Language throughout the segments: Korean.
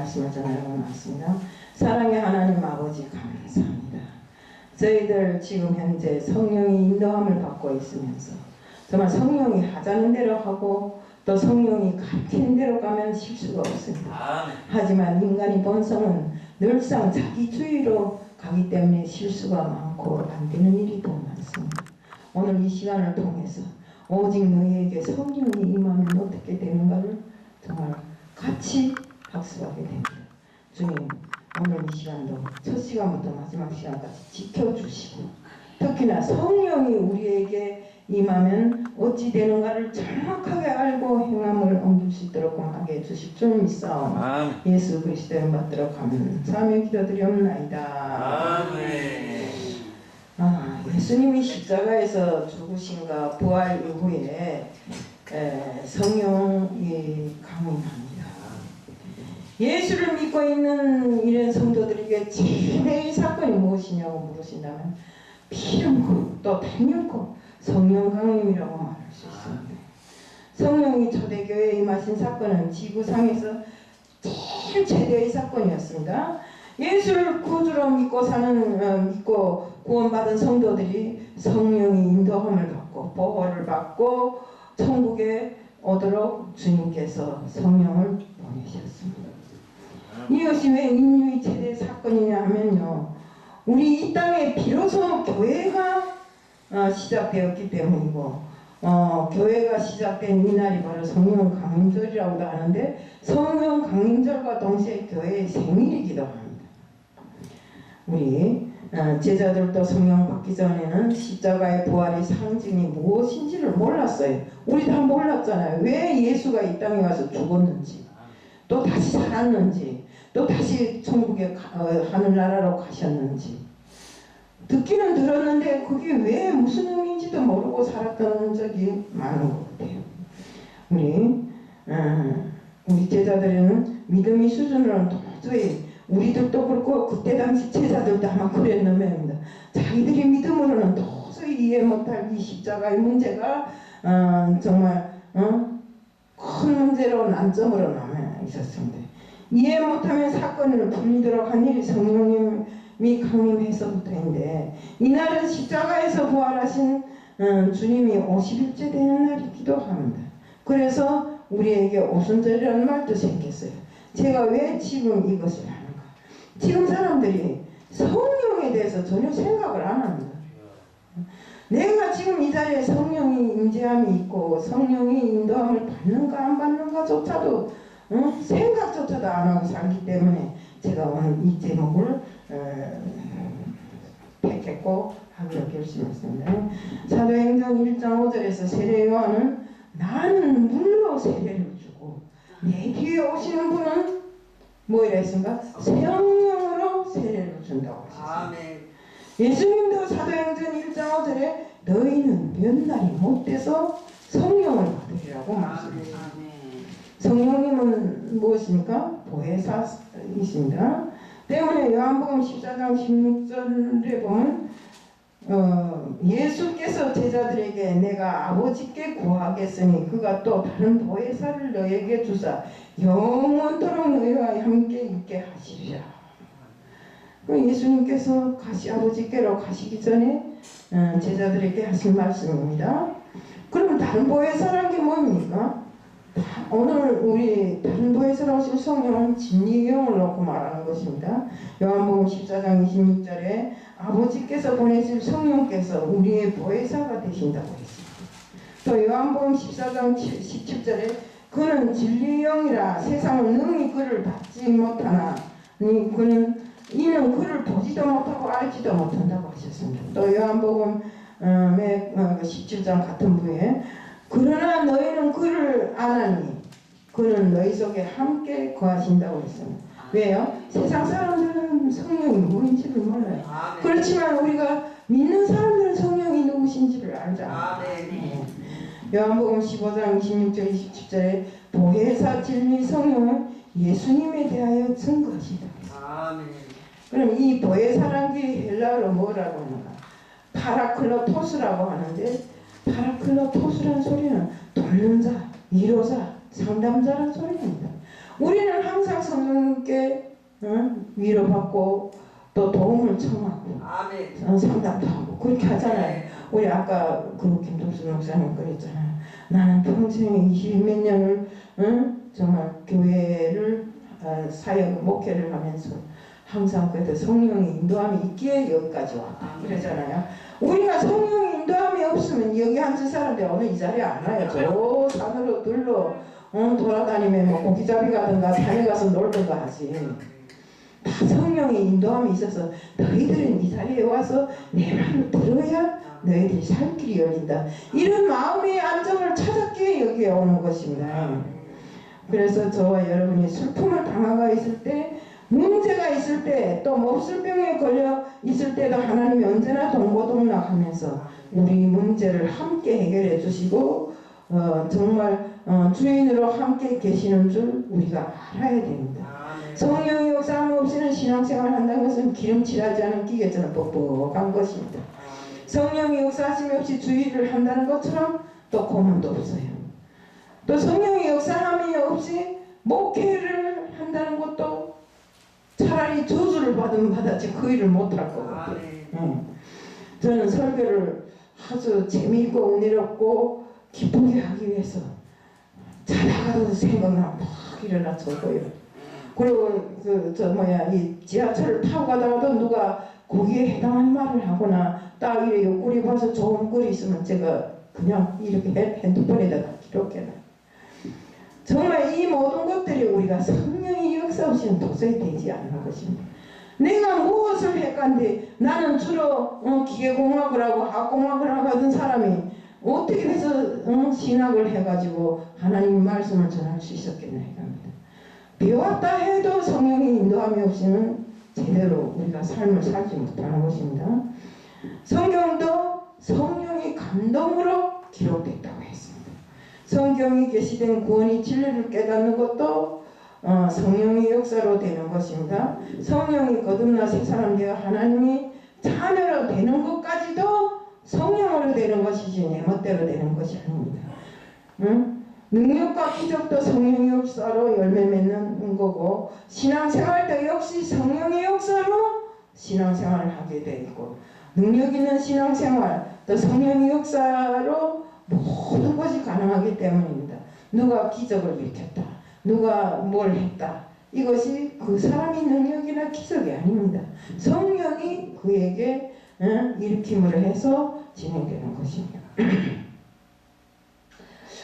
말씀을 전하려고 나왔습니다. 사랑의 하나님 아버지 감사합니다. 저희들 지금 현재 성령의 인도함을 받고 있으면서 정말 성령이 하자는 대로 하고 또 성령이 가르치는 대로 가면 실수가 없습니다. 하지만 인간의 본성은 늘상 자기주의로 가기 때문에 실수가 많고 안 되는 일이 더 많습니다. 오늘 이 시간을 통해서 오직 너희에게 성령이 임하면 어떻게 되는가를 정말 같이 학습하게 됩니다. 주님, 오늘 이 시간도 첫 시간부터 마지막 시간까지 지켜주시고 특히나 성령이 우리에게 임하면 어찌 되는가를 정확하게 알고 행함을 옮길 수 있도록 하게 해주실 줄 믿사오니 예수 그리스도를 받들어 감사하며 기도드리옵나이다. 아멘. 예수님이 십자가에서 죽으신가 부활 이후에 성령이 강림합니다. 예수를 믿고 있는 이런 성도들에게 최대의 사건이 무엇이냐고 물으신다면 피름고 또 단연코 성령 강림이라고 말할 수 있습니다. 성령이 초대교회에 임하신 사건은 지구상에서 제일 최대의 사건이었습니다. 예수를 구주로 믿고 믿고 구원받은 성도들이 성령의 인도함을 받고 보호를 받고 천국에 오도록 주님께서 성령을 보내셨습니다. 이것이 왜 인류의 최대 사건이냐 하면요, 우리 이 땅에 비로소 교회가 시작되었기 때문이고 교회가 시작된 이날이 바로 성령 강림절이라고도 하는데 성령 강림절과 동시에 교회의 생일이기도 합니다. 우리 제자들도 성령 받기 전에는 십자가의 부활의 상징이 무엇인지를 몰랐어요. 우리 다 몰랐잖아요. 왜 예수가 이 땅에 와서 죽었는지, 또 다시 살았는지, 또 다시 천국의 하늘나라로 가셨는지 듣기는 들었는데 그게 왜 무슨 의미인지도 모르고 살았던 적이 많은 것 같아요. 우리 제자들은 믿음의 수준으로는 도저히 우리들도 그렇고 그때 당시 제자들도 아마 그랬는 모양입니다. 자기들이 믿음으로는 도저히 이해 못할 이 십자가의 문제가 정말 큰 문제로 난점으로 남아 있었습니다. 이해 못하면 사건을 풀리도록 한 일이 성령님이 강림해서부터인데 이날은 십자가에서 부활하신 주님이 50일째 되는 날이기도 합니다. 그래서 우리에게 오순절이라는 말도 생겼어요. 제가 왜 지금 이것을 하는가? 지금 사람들이 성령에 대해서 전혀 생각을 안 합니다. 내가 지금 이 자리에 성령이 임재함이 있고 성령이 인도함을 받는가 안 받는가조차도 생각조차도 안 하고 살기 때문에 제가 오늘 이 제목을 택했고 하기로 결심했습니다. 사도행전 1장 5절에서 세례 요한은 나는 물로 세례를 주고 내 뒤에 오시는 분은 뭐이라 했습니까? 성령으로 세례를 준다고 하셨습니다. 예수님도 사도행전 1장 5절에 너희는 몇 날이 못 돼서 성령을 받으리라고 말씀하셨습니다. 성령님은 무엇입니까? 보혜사이십니다. 때문에 요한복음 14장 16절에 보면 예수께서 제자들에게 내가 아버지께 구하겠으니 그가 또 다른 보혜사를 너에게 주사 영원토록 너희와 함께 있게 하시리라. 예수님께서 아버지께로 가시기 전에 제자들에게 하신 말씀입니다. 그럼 다른 보혜사라는 게 뭡니까? 오늘 우리 다른 보혜사라고 하신 성령은 진리의 영을 놓고 말하는 것입니다. 요한복음 14장 26절에 아버지께서 보내실 성령께서 우리의 보혜사가 되신다고 했습니다. 또 요한복음 14장 17절에 그는 진리의 영이라 세상은 능히 그를 받지 못하나 이는 그를 보지도 못하고 알지도 못한다고 하셨습니다. 또 요한복음 17장 같은 부에 그러나 너희는 그를 아나니 그는 너희 속에 함께 거하신다고 했습니다. 왜요? 세상 사람들은 성령이 누구인지를 몰라요. 그렇지만 우리가 믿는 사람들은 성령이 누구신지를 알잖아요. 요한복음 15장 26절 27절에 보혜사 진리 성령은 예수님에 대하여 증거하시다. 그럼 이 보혜사란 게 헬라어로 뭐라고 하는가? 파라클로토스라고 하는데 파라클로토스라는 소리는 돕는 자, 위로자, 상담자라는 소리입니다. 우리는 항상 성령님께 위로받고 또 도움을 청하고 상담도 하고 그렇게 하잖아요. 우리 아까 그 김동수 목사님 그랬잖아요. 나는 평생 20몇 년을 정말 교회를 사역 목회를 하면서 항상 그래도 성령의 인도함이 있기에 여기까지 왔다 그러잖아요. 우리가 성령의 인도함이 없으면 여기 앉은 사람들 오늘 이 자리에 안 와요. 저 산으로 들러 돌아다니면 뭐 고기잡이 가든가 산에 가서 놀든가 하지. 다 성령의 인도함이 있어서 너희들은 이 자리에 와서 내 말을 들어야 너희들이 살 길이 열린다. 이런 마음의 안정을 찾았기에 여기에 오는 것입니다. 그래서 저와 여러분이 슬픔을 당하고 있을 때, 문제가 있을 때, 또 몹쓸병에 걸려 있을 때도 하나님이 언제나 동고동락하면서 우리 문제를 함께 해결해 주시고 정말 주인으로 함께 계시는 줄 우리가 알아야 됩니다. 성령의 역사함 없이는 신앙생활을 한다는 것은 기름칠하지 않은 기계처럼 뻑뻑한 것입니다. 성령의 역사하심이 없이 주의를 한다는 것처럼 또 고문도 없어요. 또 성령의 역사함이 없이 목회를 한다는 것도 차라리 저주를 받으면 받았지 그 일을 못할 것 같아요. 저는 설교를 아주 재미있고 은혜롭고 기쁘게 하기 위해서 자다가도 생각나면 막 일어나 적어요. 그리고 이 지하철을 타고 가다가도 누가 거기에 해당하는 말을 하거나 딱 이렇게 옆구리 봐서 좋은 글이 있으면 제가 그냥 이렇게 핸드폰에다가 기록해놔요. 정말 이 모든 것들이 우리가 성령의 역사 없이는 도저히 되지 않는 것입니다. 내가 무엇을 했간데 나는 주로 기계공학을 하고 학공학을 하던 사람이 어떻게 해서 신학을 해가지고 하나님의 말씀을 전할 수 있었겠나 합니다. 배웠다 해도 성령의 인도함이 없이는 제대로 우리가 삶을 살지 못하는 것입니다. 성경도 성령의 감동으로 기록됐다고 했습니다. 성경이 계시된 구원의 진리를 깨닫는 것도 성령의 역사로 되는 것입니다. 성령이 거듭나 새 사람 되어 하나님이 자녀로 되는 것까지도 성령으로 되는 것이지 내 멋대로 되는 것이 아닙니다. 능력과 기적도 성령의 역사로 열매 맺는 거고 신앙생활도 역시 성령의 역사로 신앙생활을 하게 되고 능력 있는 신앙생활 또 성령의 역사로 모든 것이 가능하기 때문입니다. 누가 기적을 일으켰다. 누가 뭘 했다. 이것이 그 사람의 능력이나 기적이 아닙니다. 성령이 그에게 일으킴을 해서 진행되는 것입니다.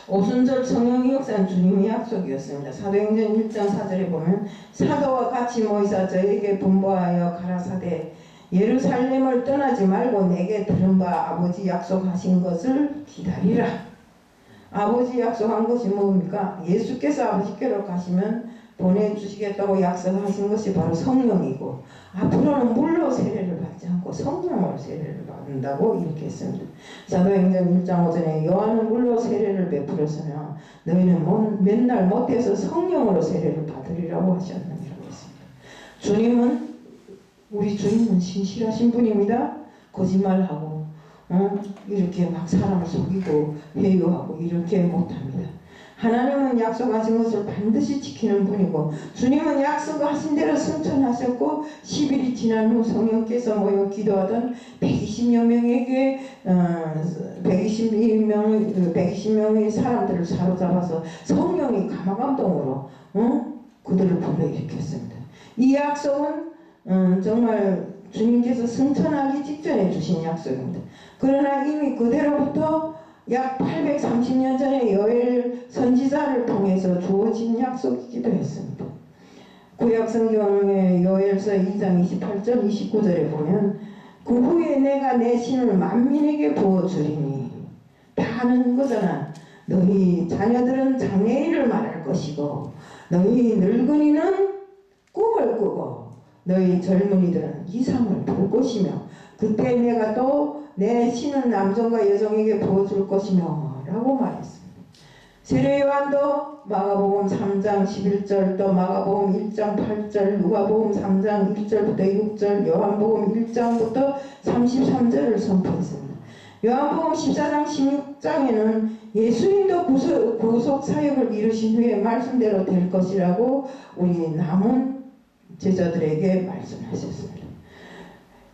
오순절 성령의 역사는 주님의 약속이었습니다. 사도행전 1장 4절에 보면 사도와 같이 모이사 저에게 분부하여 가라사대 예루살렘을 떠나지 말고 내게 들은 바 아버지 약속하신 것을 기다리라. 아버지 약속한 것이 뭡니까? 예수께서 아버지께로 가시면 보내주시겠다고 약속하신 것이 바로 성령이고 앞으로는 물로 세례를 받지 않고 성령으로 세례를 받는다고 이렇게 했습니다. 사도행전 1장 5절에 요한은 물로 세례를 베풀었으나 너희는 맨날 못해서 성령으로 세례를 받으리라고 하셨느니라고 했습니다. 우리 주님은 신실하신 분입니다. 거짓말하고 이렇게 막 사람을 속이고 회유하고 이렇게 못합니다. 하나님은 약속하신 것을 반드시 지키는 분이고 주님은 약속하신 대로 승천하셨고 10일이 지난 후 성령께서 모여 기도하던 120여 명에게 120명의 사람들을 사로잡아서 성령이 감화감동으로 그들을 불러일으켰습니다. 이 약속은 정말 주님께서 승천하기 직전에 주신 약속입니다. 그러나 이미 그대로부터 약 830년 전에 요엘 선지자를 통해서 주어진 약속이기도 했습니다. 구약 성경의 요엘서 2장 28절 29절에 보면 그 후에 내가 내 신을 만민에게 부어주리니 다 아는 거잖아. 너희 자녀들은 장래일을 말할 것이고 너희 늙은이는 꿈을 꾸고 너희 젊은이들은 이상을 볼 것이며 그때 내가 또 내 신은 남성과 여성에게 부어줄 것이며 라고 말했습니다. 세례요한도 마가복음 3장 11절 또 마가복음 1장 8절 누가복음 3장 1절부터 6절 요한복음 1장부터 33절을 선포했습니다. 요한복음 14장 16장에는 예수님도 구속 사역을 이루신 후에 말씀대로 될 것이라고 우리 남은 제자들에게 말씀하셨습니다.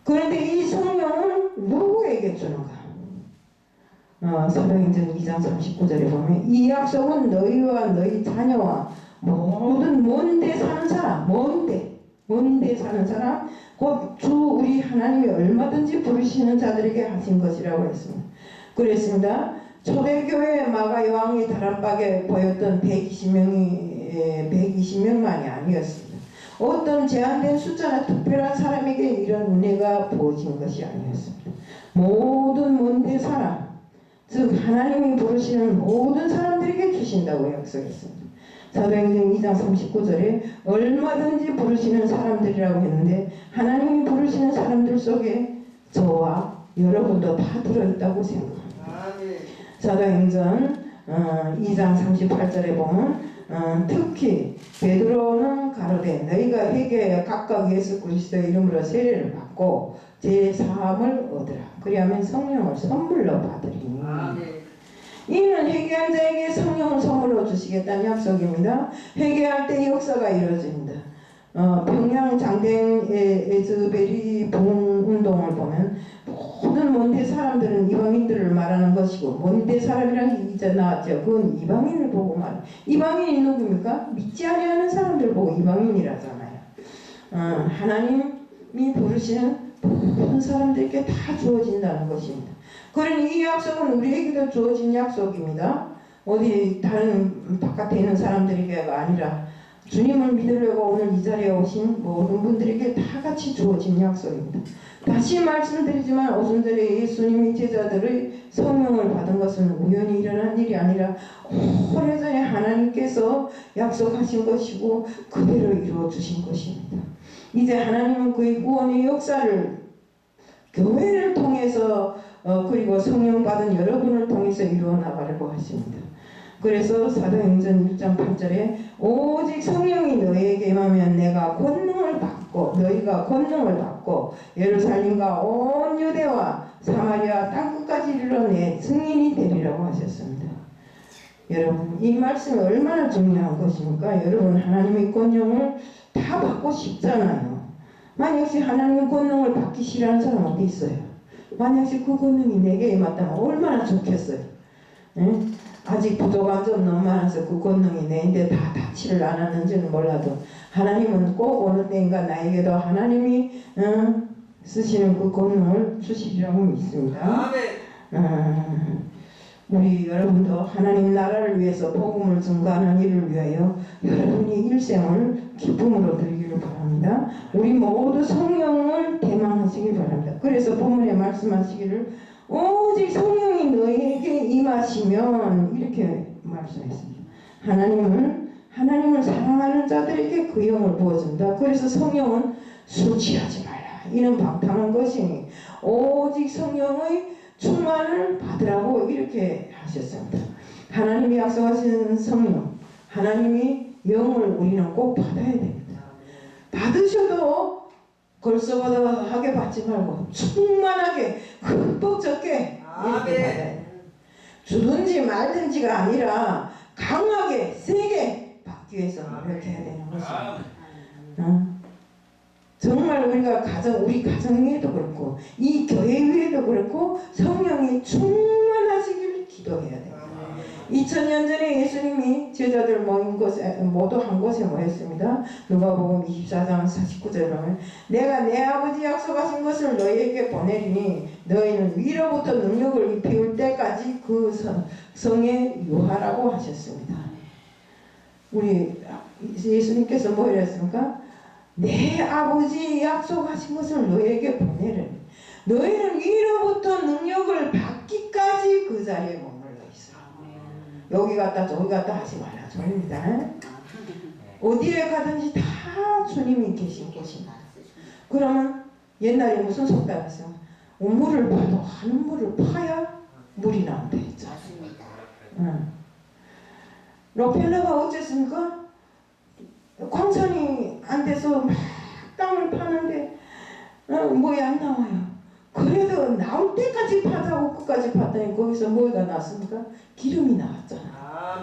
그런데 이 성령을 누구에게 주는가? 사도행전 2장 39절에 보면 이 약속은 너희와 너희 자녀와 모든 먼데 사는 사람, 먼데 사는 사람, 곧 주 우리 하나님이 얼마든지 부르시는 자들에게 하신 것이라고 했습니다. 그랬습니다. 초대교회 마가 여왕이 다락방에 보였던 120명만이 아니었습니다. 어떤 제한된 숫자나 특별한 사람에게 이런 은혜가 부어진 것이 아니었습니다. 모든 먼데 사람, 즉 하나님이 부르시는 모든 사람들에게 주신다고 약속했습니다. 사도행전 2장 39절에 얼마든지 부르시는 사람들이라고 했는데 하나님이 부르시는 사람들 속에 저와 여러분도 다 들어있다고 생각합니다. 사도행전 2장 38절에 보면 특히 베드로는 가로되 너희가 회개하여 각각 예수 그리스도의 이름으로 세례를 받고 제4함을 얻으라. 그리하면 성령을 선물로 받으리니 이는 회개한 자에게 성령을 선물로 주시겠다는 약속입니다. 회개할 때 역사가 이루어집니다. 평양 장대행 에즈베리 부흥운동을 보면 모든 몬데 사람들은 이방인들을 말하는 것이고 몬데 사람이라는 게 이제 나왔죠. 그건 이방인을 보고 말. 이방인이 누굽니까? 믿지 아니하는 사람들 보고 이방인이라잖아요. 하나님이 부르시는 모든 사람들에게 다 주어진다는 것입니다. 그러니 이 약속은 우리에게도 주어진 약속입니다. 어디 다른 바깥에 있는 사람들에게가 아니라 주님을 믿으려고 오늘 이 자리에 오신 모든 분들에게 다 같이 주어진 약속입니다. 다시 말씀드리지만 오순절에 예수님이 제자들의 성령을 받은 것은 우연히 일어난 일이 아니라 오래전에 하나님께서 약속하신 것이고 그대로 이루어주신 것입니다. 이제 하나님은 그의 구원의 역사를 교회를 통해서 그리고 성령 받은 여러분을 통해서 이루어 나가려고 하십니다. 그래서 사도행전 1장 8절에 오직 성령이 너희에게 임하면 내가 권능을 받고 너희가 권능을 받고 예루살렘과 온 유대와 사마리아 땅끝까지 이르러 내 증인이 되리라고 하셨습니다. 여러분 이 말씀이 얼마나 중요한 것입니까? 여러분 하나님의 권능을 다 받고 싶잖아요. 만약에 하나님의 권능을 받기 싫어하는 사람 어디 있어요? 만약에 그 권능이 내게 임했다면 얼마나 좋겠어요. 에? 아직 부족한 점 너무 많아서 그 권능이 내인데 다 닿지를 않았는지는 몰라도 하나님은 꼭 어느 때인가 나에게도 하나님이 쓰시는 그 권능을 주시리라고 믿습니다. 우리 여러분도 하나님 나라를 위해서 복음을 증거하는 일을 위하여 여러분이 일생을 기쁨으로 드리기를 바랍니다. 우리 모두 성령을 대망하시길 바랍니다. 그래서 본문에 말씀하시기를 오직 성령이 너희에게 임하시면 이렇게 말씀했습니다. 하나님을 사랑하는 자들에게 그 영을 부어준다. 그래서 성령은 술 취하지 말라. 이는 방탕한 것이니 오직 성령의 충만을 받으라고 이렇게 하셨습니다. 하나님이 약속하신 성령, 하나님이 영을 우리는 꼭 받아야 됩니다. 받으셔도 걸서하게 받지 말고 충만하게 흠뻑 적게 이렇게 받아야 돼요. 주든지 말든지가 아니라 강하게 세게 받기 위해서 노력해야 되는 것입니다. 정말 우리가 우리 가정에도 그렇고 이 교회 위에도 그렇고 성령이 충만하시기를 기도해야 됩니다. 2000년 전에 예수님이 제자들 모인 곳에 모두 한 곳에 모였습니다. 누가복음 24장 49절에 보면 내가 내 아버지 약속하신 것을 너희에게 보내리니 너희는 위로부터 능력을 입히울 때까지 그 성에 유하라고 하셨습니다. 우리 예수님께서 뭐 이랬습니까? 내 아버지 약속하신 것을 너희에게 보내리니 너희는 위로부터 능력을 받기까지 그 자리에 머물러 있어. 여기 갔다 저기 갔다 하지 말라 저입니다. 어디에 가든지 다 주님이 계신 곳입니다. 그러면 옛날에 무슨 속담이 있어요? 우물을 파도 한 물을 파야 물이 나온다 했죠. 록펠러가 어쨌습니까? 광선이 안 돼서 막 땅을 파는데 뭐야 안 나와요. 그래도 나올 때까지 파자고 끝까지 팠더니 거기서 뭐가 났습니까? 기름이 나왔잖아.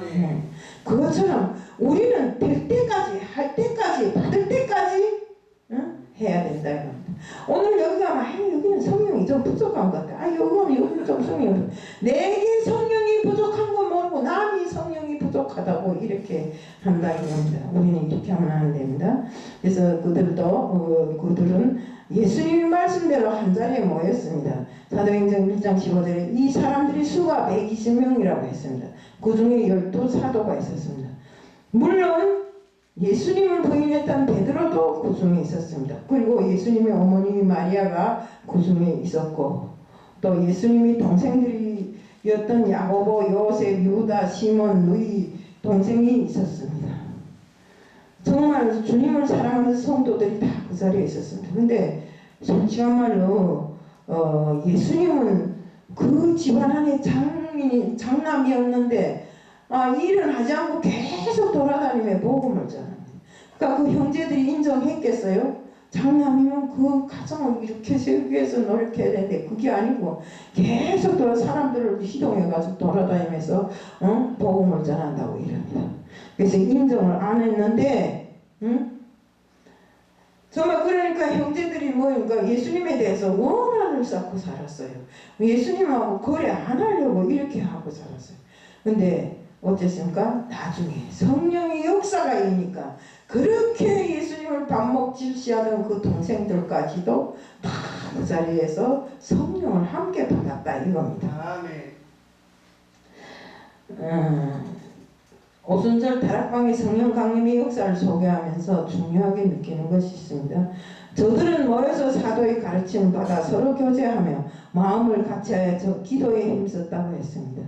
그것처럼 우리는 될 때까지 할 때까지 받을 때까지 성령이 좀 부족한 것 같아. 아, 요건 좀 성령이 내게 성령이 부족한 거 모르고 남이 성령이 부족하다고 이렇게 한다 이겁니다. 우리는 이렇게 하면 안 됩니다. 그래서 그들은 예수님의 말씀대로 한 자리에 모였습니다. 사도행전 1장 15절에 이 사람들이 수가 120명이라고 했습니다. 그 중에 12사도가 있었습니다. 물론 예수님을 부인했던 베드로도 그 중에 있었습니다. 그리고 예수님의 어머니 마리아가 그 중에 있었고, 또 예수님이 동생들이었던 야고보, 요셉, 유다, 시몬, 누이 동생이 있었습니다. 정말 주님을 사랑하는 성도들이 다 그 자리에 있었습니다. 근데 솔직한 말로 예수님은 그 집안 안에 장남이었는데 일은 하지 않고 계속 돌아다니며 복음을 전합니다. 그러니까 그 형제들이 인정했겠어요? 장남이면 그 가정을 이렇게 세우기 위해서 노력해야 되는데 그게 아니고 계속 사람들을 희동해가지고 돌아다니면서 복음을 전한다고 이럽니다. 그래서 인정을 안 했는데 정말 그러니까 형제들이 그러니까 예수님에 대해서 원한을 쌓고 살았어요. 예수님하고 거래 안 하려고 이렇게 하고 살았어요. 근데 어쨌습니까? 나중에 성령의 역사가 이니까 그렇게 예수님을 반목 질시하던 그 동생들까지도 다 그 자리에서 성령을 함께 받았다 이겁니다. 오순절 다락방의 성령 강림의 역사를 소개하면서 중요하게 느끼는 것이 있습니다. 저들은 모여서 사도의 가르침을 받아 서로 교제하며 마음을 같이하여 기도에 힘썼다고 했습니다.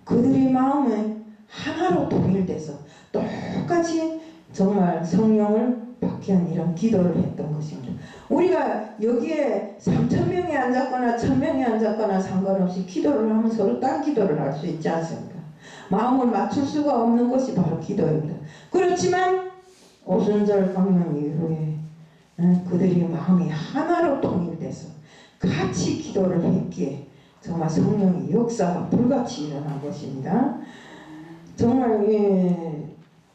그들의 마음은 하나로 통일돼서 똑같이 정말 성령을 받게 한 이런 기도를 했던 것입니다. 우리가 여기에 3,000명이 앉았거나 1,000명이 앉았거나 상관없이 기도를 하면 서로 딴 기도를 할 수 있지 않습니까? 마음을 맞출 수가 없는 것이 바로 기도입니다. 그렇지만 오순절 강령 이후에 그들이 마음이 하나로 통일돼서 같이 기도를 했기에 정말 성령의 역사가 불같이 일어난 것입니다. 정말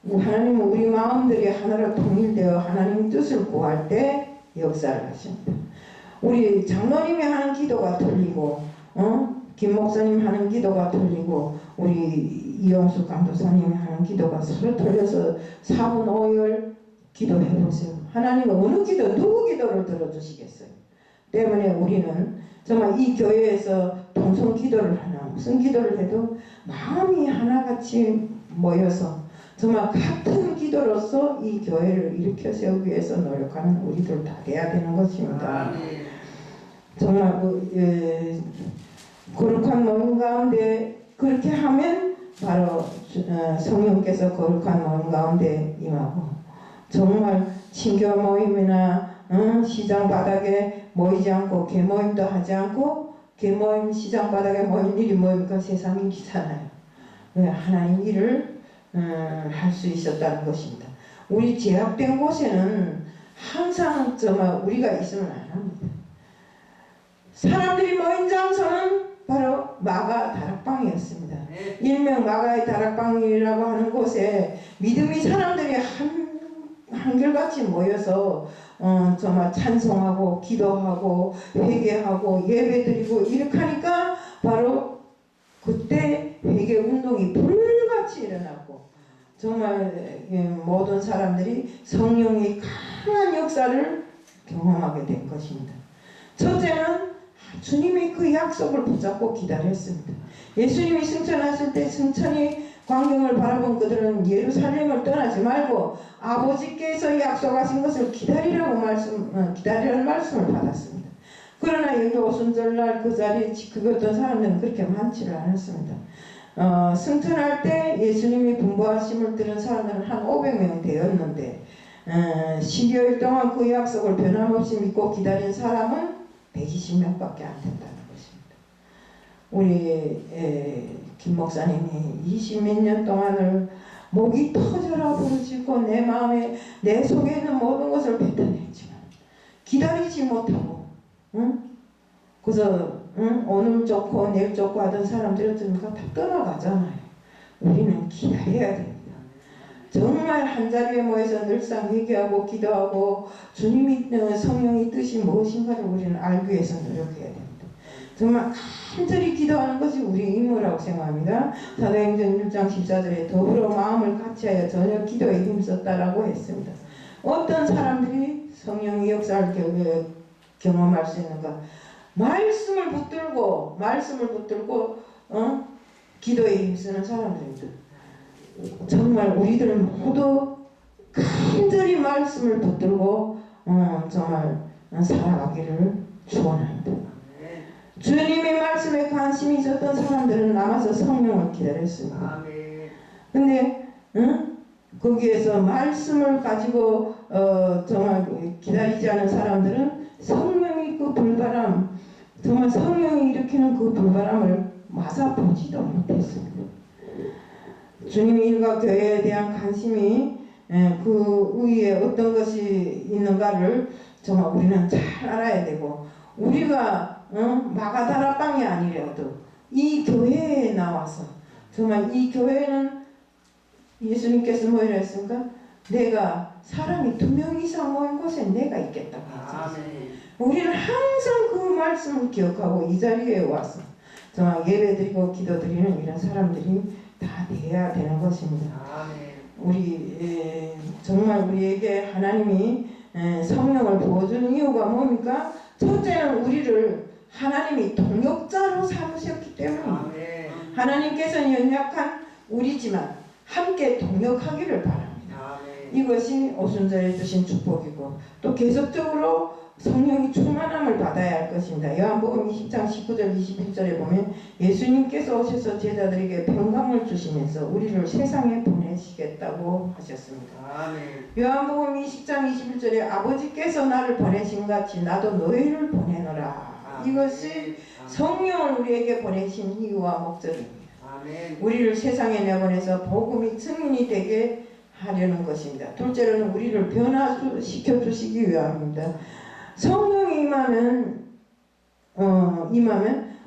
하나님은 우리 마음들이 하나로 통일되어 하나님 뜻을 구할 때 역사를 하십니다. 우리 장로님이 하는 기도가 틀리고 김 목사님 하는 기도가 틀리고 우리 이용수 강도사님이 하는 기도가 서로 틀려서 4분 5열 기도해보세요. 하나님은 어느 기도 누구 기도를 들어주시겠어요? 때문에 우리는 정말 이 교회에서 동성 기도를 하나 무슨 기도를 해도 마음이 하나같이 모여서 정말 같은 기도로서 이 교회를 일으켜 세우기 위해서 노력하는 우리들 다 돼야 되는 것입니다. 정말 거룩한 모임 가운데 그렇게 하면 바로 성령께서 거룩한 모임 가운데 임하고 정말 친교 모임이나 시장 바닥에 모이지 않고 개모임도 하지 않고 개모임 시장 바닥에 모인 일이 뭐입니까? 세상 일이잖아요. 하나님 일을 할 수 있었다는 것입니다. 우리 제약된 곳에는 항상 정말 우리가 있으면 안 합니다. 사람들이 모인 장소는 바로 마가 다락방이었습니다. 일명 마가의 다락방이라고 하는 곳에 믿음이 사람들이 한결같이 모여서 정말 찬송하고 기도하고 회개하고 예배드리고 이렇게 하니까 바로 그때 회개 운동이 불같이 일어났고 정말 모든 사람들이 성령의 강한 역사를 경험하게 된 것입니다. 첫째는 주님이 그 약속을 붙잡고 기다렸습니다. 예수님이 승천하실 때 승천이 광경을 바라본 그들은 예루살렘을 떠나지 말고 아버지께서 약속하신 것을 기다리라는 말씀을 받았습니다. 그러나 여기 오순절날 그 자리에 지키었던 사람들은 그렇게 많지를 않았습니다. 승천할 때 예수님이 분부하심을 들은 사람들은 한 500명 되었는데 12일 동안 그 약속을 변함없이 믿고 기다린 사람은 120명밖에 안 된다는 것입니다. 우리 김 목사님이 20몇 년 동안을 목이 터져라 부르짖고 내 마음에 내 속에 있는 모든 것을 뱉어냈지만 기다리지 못하고 그래서 오늘 좋고 내일 좋고 하던 사람들은 다 떠나가잖아요. 우리는 기다려야 됩니다. 정말 한자리에 모여서 늘상 회개하고 기도하고 주님이 성령의 뜻이 무엇인가를 우리는 알기 위해서 노력해야 됩니다. 정말 간절히 기도하는 것이 우리의 임무라고 생각합니다. 사도행전 1장 14절에 더불어 마음을 같이하여 저녁 기도에 힘썼다라고 했습니다. 어떤 사람들이 성령의 역사를 경험할 수 있는가? 말씀을 붙들고 기도에 힘쓰는 사람들입니다. 정말 우리들 모두 간절히 말씀을 붙들고 정말 살아가기를 축원합니다. 주님의 말씀에 관심이 있었던 사람들은 남아서 성령을 기다렸습니다. 근데 거기에서 말씀을 가지고 정말 기다리지 않은 사람들은 성령이 그 불바람, 정말 성령이 일으키는 그 불바람을 맞아보지도 못했습니다. 주님의 일과 교회에 대한 관심이 그 위에 어떤 것이 있는가를 정말 우리는 잘 알아야 되고, 우리가 마가다라방이 아니라도 이 교회에 나와서 정말 이 교회는 예수님께서 뭐라 했습니까? 내가 사람이 2명 이상 모인 곳에 내가 있겠다고 했어요. 우리는 항상 그 말씀을 기억하고 이 자리에 와서 정말 예배드리고 기도드리는 이런 사람들이 다 돼야 되는 것입니다. 우리 정말 우리에게 하나님이 성령을 부어준 이유가 뭡니까? 첫째는 우리를 하나님이 동역자로 삼으셨기 때문입니다. 하나님께서는 연약한 우리지만 함께 동역하기를 바랍니다. 이것이 오순절에 주신 축복이고, 또 계속적으로 성령이 충만함을 받아야 할 것입니다. 요한복음 20장 19절 21절에 보면 예수님께서 오셔서 제자들에게 평강을 주시면서 우리를 세상에 보내시겠다고 하셨습니다. 요한복음 20장 21절에 아버지께서 나를 보내신 같이 나도 너희를 보내노라. 이것이 성령을 우리에게 보내신 이유와 목적입니다. 우리를 세상에 내보내서 복음의 증인이 되게 하려는 것입니다. 둘째로는 우리를 변화시켜 주시기 위함입니다. 성령이 임하면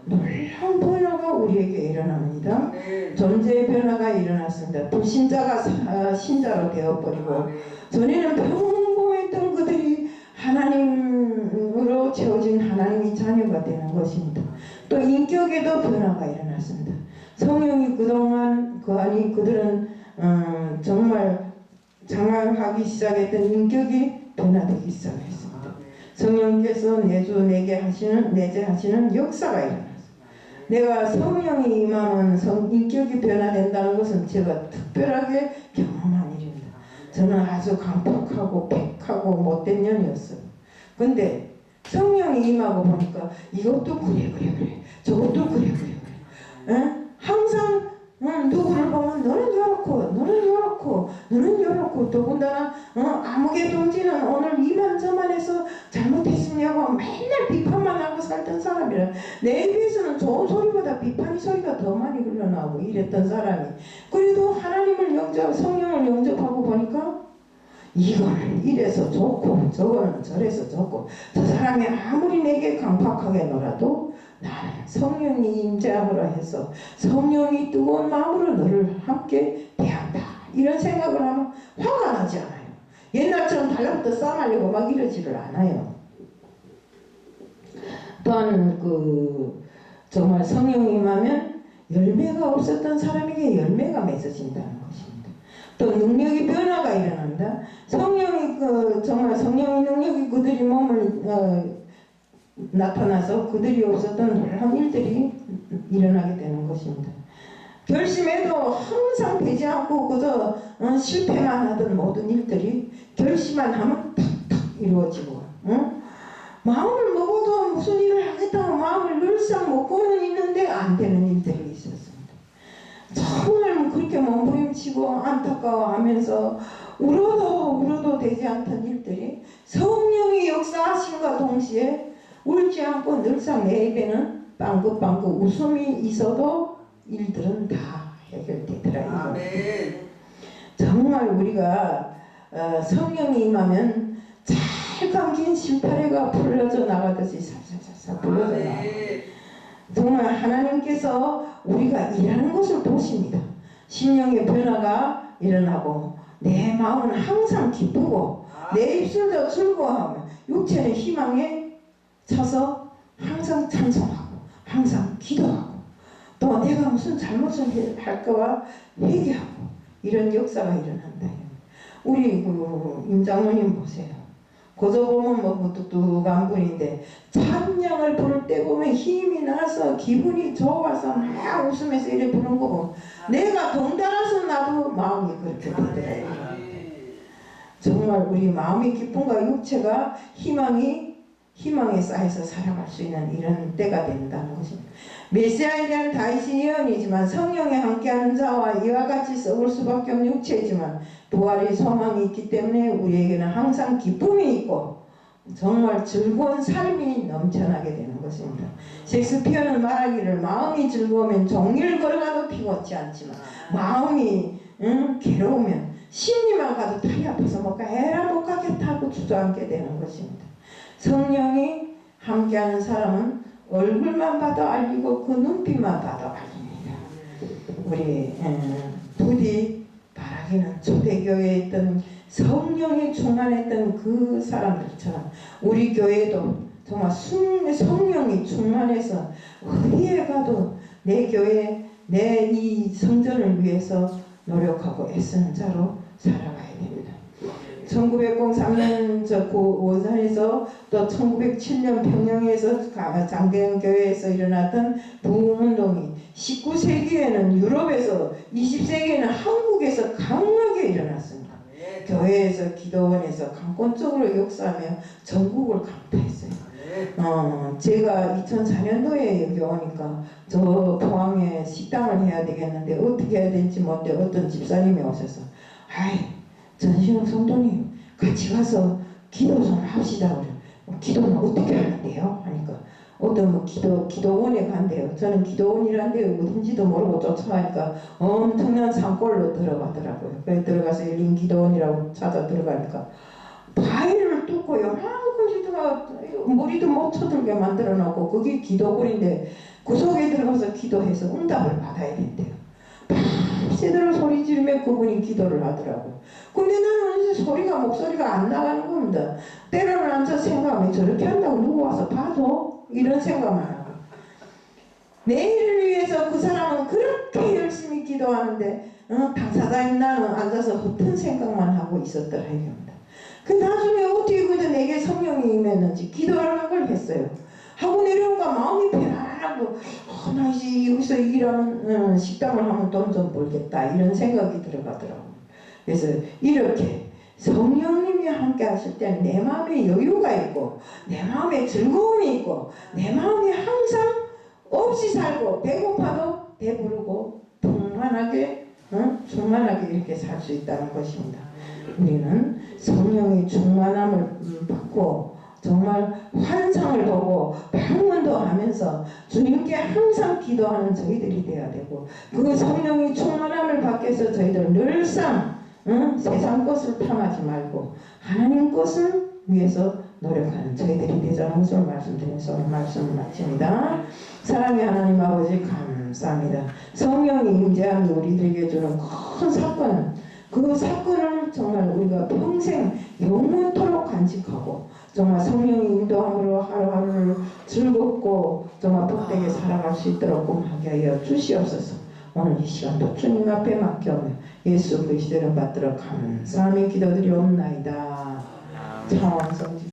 놀라운 변화가 우리에게 일어납니다. 존재의 변화가 일어났습니다. 불신자가 신자로 되어버리고, 전에는 평범했던 그들이 하나님으로 채워진 하나님의 자녀가 되는 것입니다. 또 인격에도 변화가 일어났습니다. 성령이 그동안 그들은 정말 장악하기 시작했던 인격이 변화되기 시작했습니다. 성령께서 내재 하시는 역사가 일어났습니다. 내가 성령이 임하면 인격이 변화된다는 것은 제가 특별하게 경험한 일입니다. 저는 아주 강팍하고 팩하고 못된 년이었어요. 근데 성령이 임하고 보니까 이것도 그래 저것도 그래. 항상 누구를 보면 너는 요렇고 더군다나 아무개 동지는 오늘 이만저만 해서 잘못했으냐고 맨날 비판만 하고 살던 사람이라, 내 입에서는 좋은 소리보다 비판의 소리가 더 많이 흘러나오고 이랬던 사람이, 그래도 하나님을 성령을 영접하고 보니까 이거는 이래서 좋고 저거는 저래서 좋고, 저 사람이 아무리 내게 강팍하게 놀아도 나는 성령이 임재함으로 해서 성령이 뜨거운 마음으로 너를 함께 대한다, 이런 생각을 하면 화가 나지 않아요. 옛날처럼 달라붙어 싸우려고 막 이러지를 않아요. 또한 정말 성령이 임하면 열매가 없었던 사람에게 열매가 맺어진다는 것입니다. 또 능력의 변화가 일어난다. 정말 성령의 능력이 그들이 몸을 나타나서 그들이 없었던 놀라운 일들이 일어나게 되는 것입니다. 결심해도 항상 되지 않고 그저 실패만 하던 모든 일들이 결심만 하면 탁탁 이루어지고, 마음을 먹어도 무슨 일을 하겠다고 마음을 늘상 먹고는 있는데 안 되는 일들이 있었습니다. 정말 그렇게 몸부림치고 안타까워하면서 울어도 되지 않던 일들이 성령의 역사하심과 동시에 울지 않고 늘상 내 입에는 빵긋빵긋 웃음이 있어도 일들은 다 해결되더라. 정말 우리가 성령이 임하면 잘 감긴 실타래가 풀려져 나가듯이 살살살살 풀려져 나가. 정말 하나님께서 우리가 일하는 것을 보십니다. 심령의 변화가 일어나고 내 마음은 항상 기쁘고 내 입술도 즐거워하며 육체는 희망에 차서 항상 찬송하고 항상 기도하고 또 내가 무슨 잘못을 할까봐 회개하고 이런 역사가 일어난다. 우리 그 임장로님 보세요. 거저 보면 뭐 뚝뚝한 분인데 찬양을 부를 때 보면 힘이 나서 기분이 좋아서 막 웃으면서 이래 부르는 거 보면 내가 덩달아서 나도 마음이 그렇게 되더라고요. 정말 우리 마음이 기쁨과 육체가 희망에 쌓여서 살아갈 수 있는 이런 때가 된다는 것입니다. 메시아에 대한 다윗의 예언이지만 성령에 함께하는 자와 이와 같이 썩을 수밖에 없는 육체이지만 부활의 소망이 있기 때문에 우리에게는 항상 기쁨이 있고 정말 즐거운 삶이 넘쳐나게 되는 것입니다. 셰익스피어는 말하기를 마음이 즐거우면 종일 걸어가도 피곤치 않지만 마음이 괴로우면 심리만 가도 다리 아파서 못 가, 에라 못 가겠다고 주저앉게 되는 것입니다. 성령이 함께하는 사람은 얼굴만 봐도 알리고 그 눈빛만 봐도 알립니다. 우리 부디 바라기는 초대교회에 있던 성령이 충만했던 그 사람들처럼 우리 교회도 정말 성령이 충만해서 어디에 가도 내 교회 내 이 성전을 위해서 노력하고 애쓰는 자로 살아가야 됩니다. 1903년 저 원산에서 또 1907년 평양에서 장대현 교회에서 일어났던 부흥운동이 19세기에는 유럽에서 20세기에는 한국에서 강하게 일어났습니다. 교회에서 기도원에서 강권적으로 역사하며 전국을 강타했어요. 제가 2004년도에 여기 오니까 저 포항에 식당을 해야 되겠는데 어떻게 해야 될지 뭔데 어떤 집사님이 오셔서 아이 전신욱 성도님 같이 가서 기도 좀 합시다. 그래. 기도는 어떻게 하는데요? 하니까 어떤 뭐 기도원에 간대요. 저는 기도원이란데 어딘지도 모르고 쫓아가니까 엄청난 산골로 들어가더라고요. 그래 들어가서 열린 기도원이라고 찾아 들어가니까 바위를 뚫고 요만큼 기도가 머리도 못 쳐들게 만들어 놓고 그게 기도굴인데 그 속에 들어가서 기도해서 응답을 받아야 된대요. 밤새도록 소리 지르며 그분이 기도를 하더라고요. 근데 나는 목소리가 안 나가는 겁니다. 때로는 앉아서 생각하면 저렇게 한다고 누구 와서 봐도 이런 생각만 하고 내일을 위해서 그 사람은 그렇게 열심히 기도하는데 당사자인 나는 앉아서 헛된 생각만 하고 있었더라 이겁니다. 그 나중에 어떻게 그래도 내게 성령이 임했는지 기도하는 걸 했어요. 하고 내려오니까 마음이 편안하고 나 이제 여기서 일하면 식당을 하면 돈 좀 벌겠다 이런 생각이 들어가더라고요. 그래서 이렇게 성령님이 함께 하실 때는 내 마음에 여유가 있고 내 마음에 즐거움이 있고 내 마음이 항상 없이 살고 배고파도 배부르고 풍만하게 충만하게 이렇게 살 수 있다는 것입니다. 우리는 성령의 충만함을 받고 정말 환상을 보고 방문도 하면서 주님께 항상 기도하는 저희들이 되어야 되고 그 성령의 충만함을 받기 위해서 저희들 늘상 세상 것을 탐하지 말고 하나님 것을 위해서 노력하는 저희들이 되자는 것을 말씀드리면서 오늘 말씀을 마칩니다. 사랑의 하나님 아버지 감사합니다. 성령이 임재한 우리들에게 주는 큰 사건, 그 사건을 정말 우리가 평생 영원토록 간직하고 정말 성령의 인도함으로 하루하루를 즐겁고 정말 복되게 살아갈 수 있도록 공하게 하여 주시옵소서. 오늘 이 시간도 주님 앞에 맡겨오며 예수 그리스도를 받들어 감사하며 기도드리옵나이다. 차원성